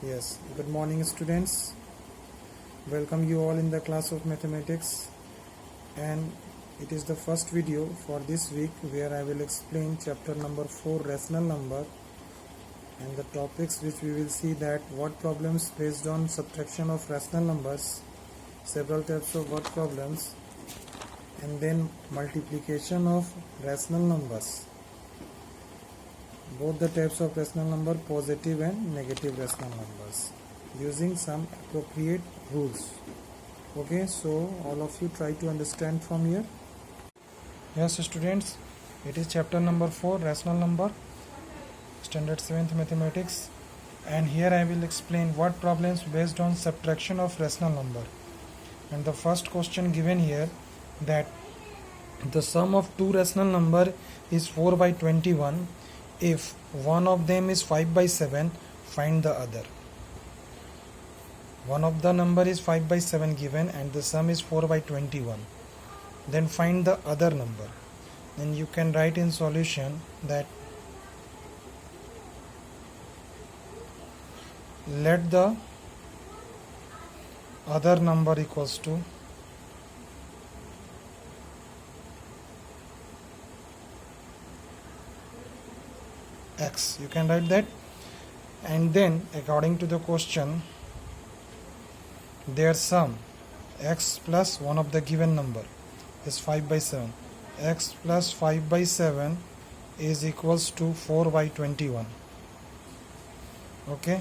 Yes, good morning students. Welcome you all in the class of mathematics, and it is the first video for this week where I will explain chapter number 4 rational number, and the topics which we will see that what problems based on subtraction of rational numbers, several types of word problems, and then multiplication of rational numbers. Both the types of rational number, positive and negative rational numbers, using some appropriate rules. Okay, so all of you try to understand from here. Yes students, it is chapter number 4 rational number, standard 7th mathematics, and here I will explain what problems based on subtraction of rational number. And the first question given here, that the sum of two rational number is 4 by 21. If one of them is 5 by 7, find the other. One of the number is 5 by 7 given and the sum is 4 by 21. Then find the other number. Then you can write in solution that let the other number equals to x. You can write that, and then according to the question, their sum x plus one of the given number is 5 by 7. X plus 5 by 7 is equals to 4 by 21. Okay,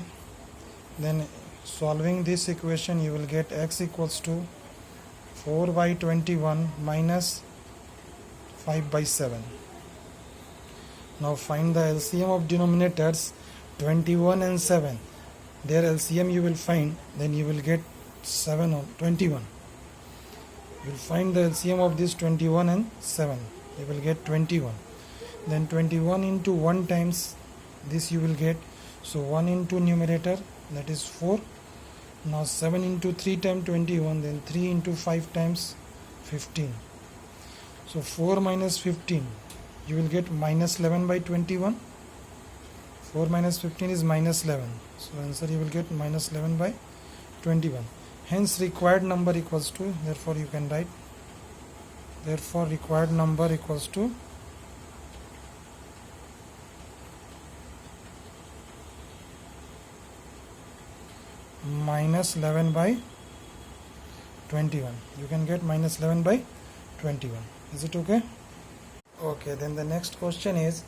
then solving this equation you will get x equals to 4 by 21 minus 5 by 7. Now find the LCM of denominators 21 and 7. Their LCM you will find, then you will get 7 or 21. You will find the LCM of this 21 and 7. You will get 21. Then 21 into 1 times this you will get. So 1 into numerator, that is 4. Now 7 into 3 times 21, then 3 into 5 times 15. So 4 minus 15, you will get minus 11 by 21. 4 minus 15 is minus 11. So answer you will get minus 11 by 21. Hence required number equals to, therefore you can write, therefore required number equals to minus 11 by 21. You can get minus 11 by 21. Is it okay? Okay, then the next question is,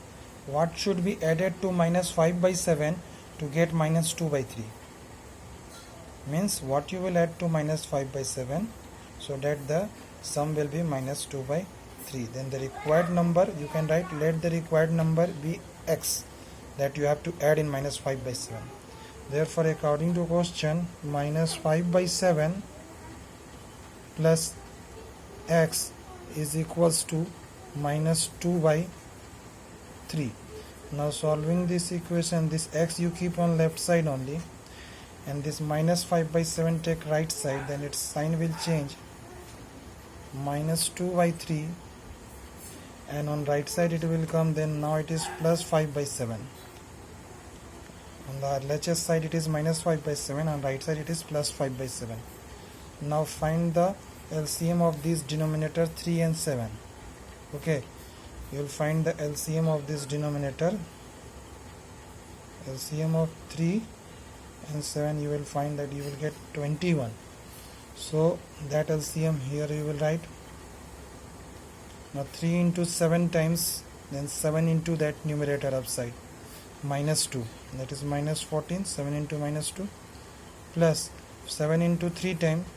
what should be added to minus 5 by 7 to get minus 2 by 3? Means what you will add to minus 5 by 7 so that the sum will be minus 2 by 3. Then the required number, you can write, let the required number be x, that you have to add in minus 5 by 7. Therefore according to question, minus 5 by 7 plus x is equals to minus 2 by 3. Now solving this equation, this x you keep on left side only, and this minus 5 by 7 take right side, then its sign will change, minus 2 by 3, and on right side it will come, then now it is plus 5 by 7. On the LHS side it is minus 5 by 7, on right side it is plus 5 by 7. Now find the LCM of these denominator 3 and 7. Okay, you will find the LCM of this denominator, LCM of 3 and 7, you will find that you will get 21. So that LCM here you will write. Now 3 into 7 times, then 7 into that numerator upside, minus 2, that is minus 14, 7 into minus 2, plus 7 into 3 times,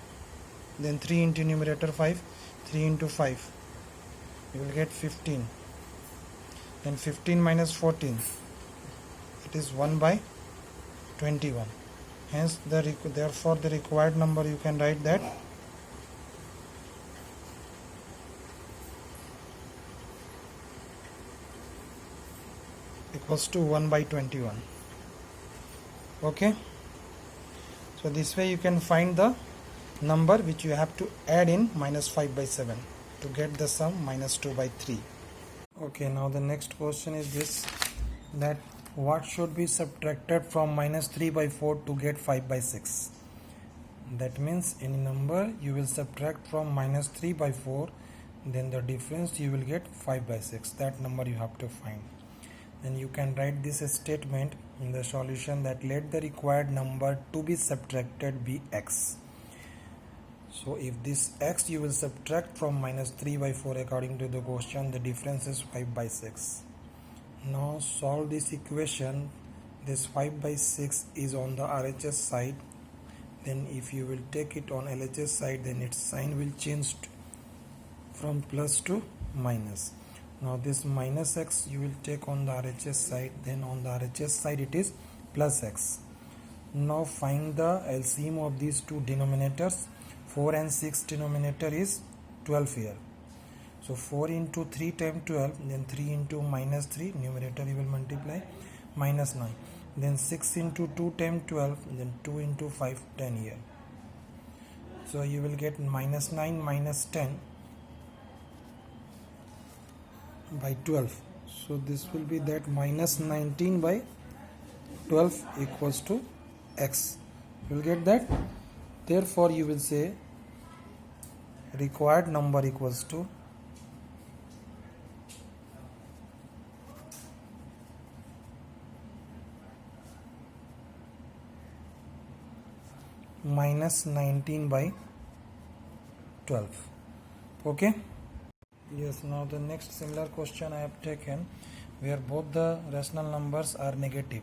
then 3 into numerator 5, 3 into 5, you will get 15. Then 15 minus 14, it is 1 by 21. Hence therefore the required number you can write that equals to 1 by 21. Okay, so this way you can find the number which you have to add in minus 5 by 7 to get the sum minus 2 by 3. Okay, now the next question is this, that what should be subtracted from minus 3 by 4 to get 5 by 6? That means any number you will subtract from minus 3 by 4, then the difference you will get 5 by 6. That number you have to find. Then you can write this statement in the solution that let the required number to be subtracted be x. So if this x you will subtract from minus 3 by 4 according to the question, the difference is 5 by 6. Now solve this equation. This 5 by 6 is on the RHS side. Then if you will take it on LHS side, then its sign will change from plus to minus. Now this minus x you will take on the RHS side, then on the RHS side it is plus x. Now find the LCM of these two denominators. 4 and 6 denominator is 12 here. So 4 into 3 times 12, then 3 into minus 3, numerator you will multiply, minus 9. Then 6 into 2 times 12, then 2 into 5, 10 here. So you will get minus 9 minus 10 by 12. So this will be that minus 19 by 12 equals to x. You will get that. Therefore you will say required number equals to minus 19 by 12. Okay. Yes, now the next similar question I have taken where both the rational numbers are negative.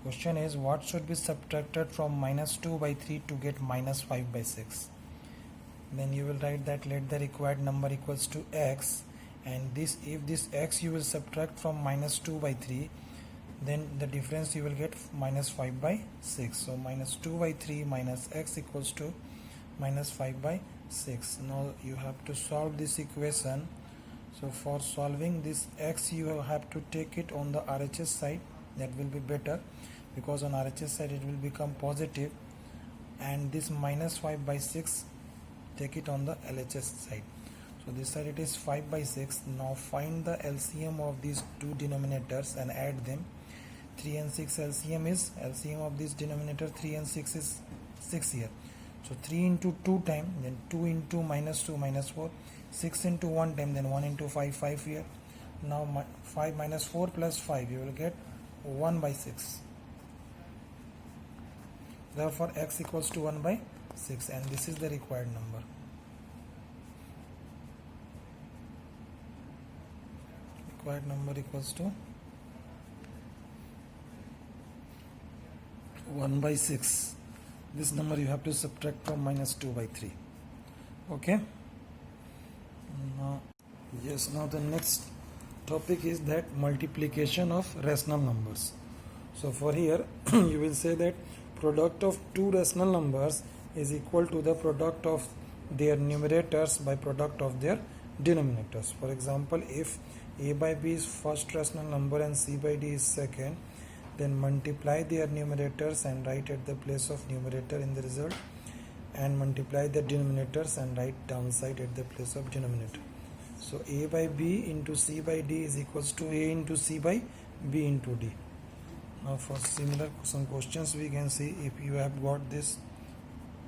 Question is what should be subtracted from minus 2 by 3 to get minus 5 by 6. Then you will write that let the required number equals to x, and this if this x you will subtract from minus 2 by 3, then the difference you will get minus 5 by 6. So minus 2 by 3 minus x equals to minus 5 by 6. Now you have to solve this equation. So for solving this x you have to take it on the RHS side. That will be better because on RHS side it will become positive, and this minus 5 by 6 take it on the LHS side. So this side it is 5 by 6. Now find the LCM of these two denominators and add them. 3 and 6 LCM of this denominator 3 and 6 is 6 here. So 3 into 2 time, then 2 into minus 2 minus 4, 6 into 1 time, then 1 into 5 5 here. Now 5 minus 4 plus 5 you will get 1 by 6. Therefore x equals to 1 by 6, and this is the required number. Required number equals to 1 by 6. This number you have to subtract from minus 2 by 3. Okay. Now the next topic is that multiplication of rational numbers. So for here you will say that product of two rational numbers is equal to the product of their numerators by product of their denominators. For example, if a by b is first rational number and c by d is second, then multiply their numerators and write at the place of numerator in the result, and multiply the denominators and write downside at the place of denominator. So a by b into c by d is equals to a into c by b into d. Now for similar some questions we can see, if you have got this,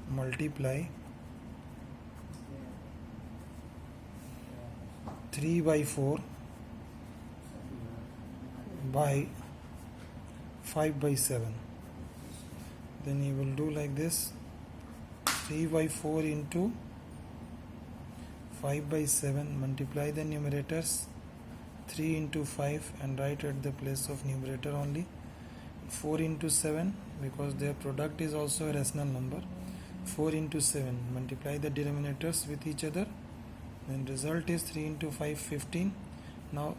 multiply 3 by 4 by 5 by 7. Then you will do like this, 3 by 4 into 5 by 7, multiply the numerators 3 into 5 and write at the place of numerator only 4 into 7, because their product is also a rational number. 4 into 7, multiply the denominators with each other, then result is 3 into 5, 15. Now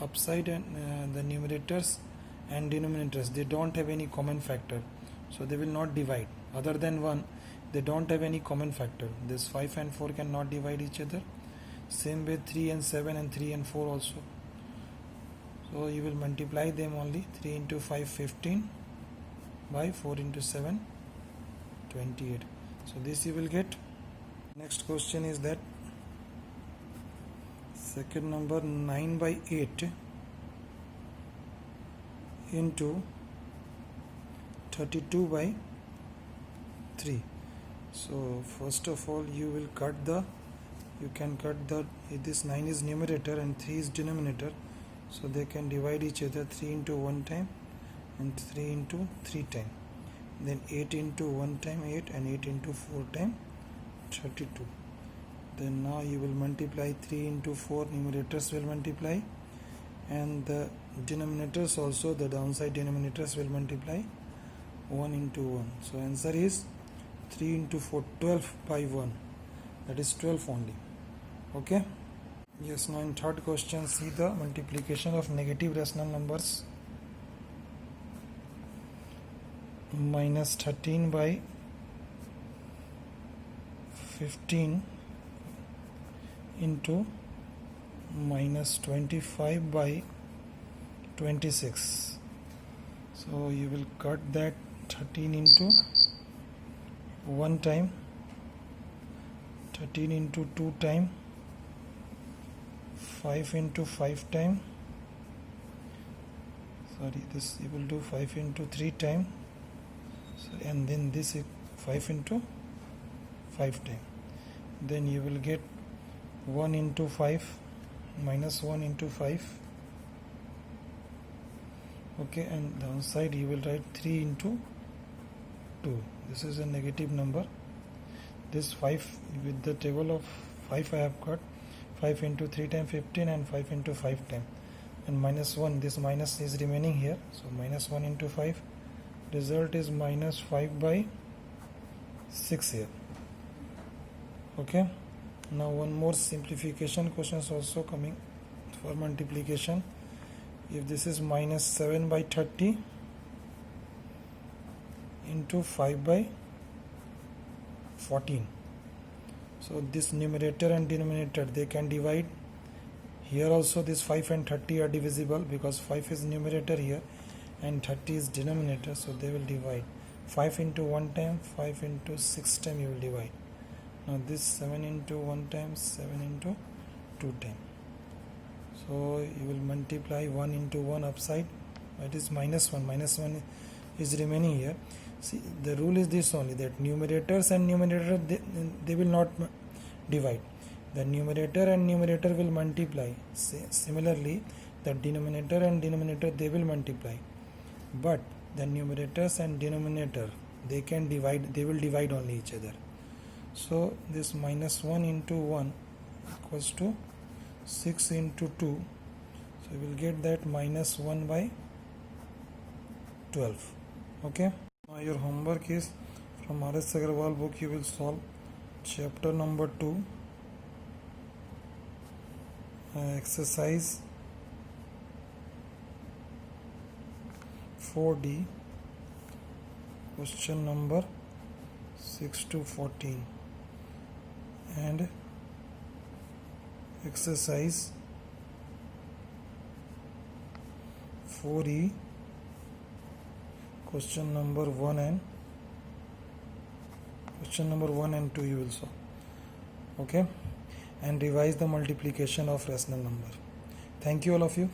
upside and the numerators and denominators, they don't have any common factor, so they will not divide. Other than 1, they don't have any common factor. This 5 and 4 cannot divide each other. Same way 3 and 7 and 3 and 4 also. So you will multiply them only. 3 into 5, 15 by 4 into 7, 28. So this you will get. Next question is that second number 9 by 8 into 32 by 3. So first of all you can cut this 9 is numerator and 3 is denominator, so they can divide each other. 3 into 1 time and 3 into 3 time, then 8 into 1 time 8 and 8 into 4 time 32. Then now you will multiply 3 into 4, numerators will multiply, and the denominators also, the downside denominators will multiply 1 into 1. So answer is 3 into 4, 12 by 1, that is 12 only. Okay. Yes, now in third question, see the multiplication of negative rational numbers. Minus 13 by 15 into minus 25 by 26. So you will cut that 13 into 1 time, 13 into 2 time, 5 into 5 time, this you will do 5 into 3 time, and then this is 5 into 5 time. Then you will get 1 into 5 minus 1 into 5. Okay, and downside you will write 3 into 2. This is a negative number. This 5 with the table of 5 I have got 5 into 3 times 15 and 5 into 5 time, and minus 1, this minus is remaining here, so minus 1 into 5, result is minus 5 by 6 here. Okay, now one more simplification question is also coming for multiplication. If this is minus 7 by 30 into 5 by 14, so this numerator and denominator, they can divide. Here also this 5 and 30 are divisible because 5 is numerator here and 30 is denominator, so they will divide. 5 into 1 time, 5 into 6 time you will divide. Now this 7 into 1 time, 7 into 2 time. So you will multiply 1 into 1 upside, that is minus 1. Minus 1 is remaining here. See, the rule is this only, that numerators and numerator, they will not divide. The numerator and numerator will multiply. Similarly, the denominator and denominator, they will multiply. But the numerators and denominator, they can divide, they will divide only each other. So this minus 1 into 1 equals to 6 into 2. So you will get that minus 1 by 12. Okay. Now your homework is from R.S. Agarwal book. You will solve chapter number 2, exercise 4D, question number 6 to 14, and exercise 4E, question number 1 and 2 you will solve. Okay, and revise the multiplication of rational number. Thank you all of you.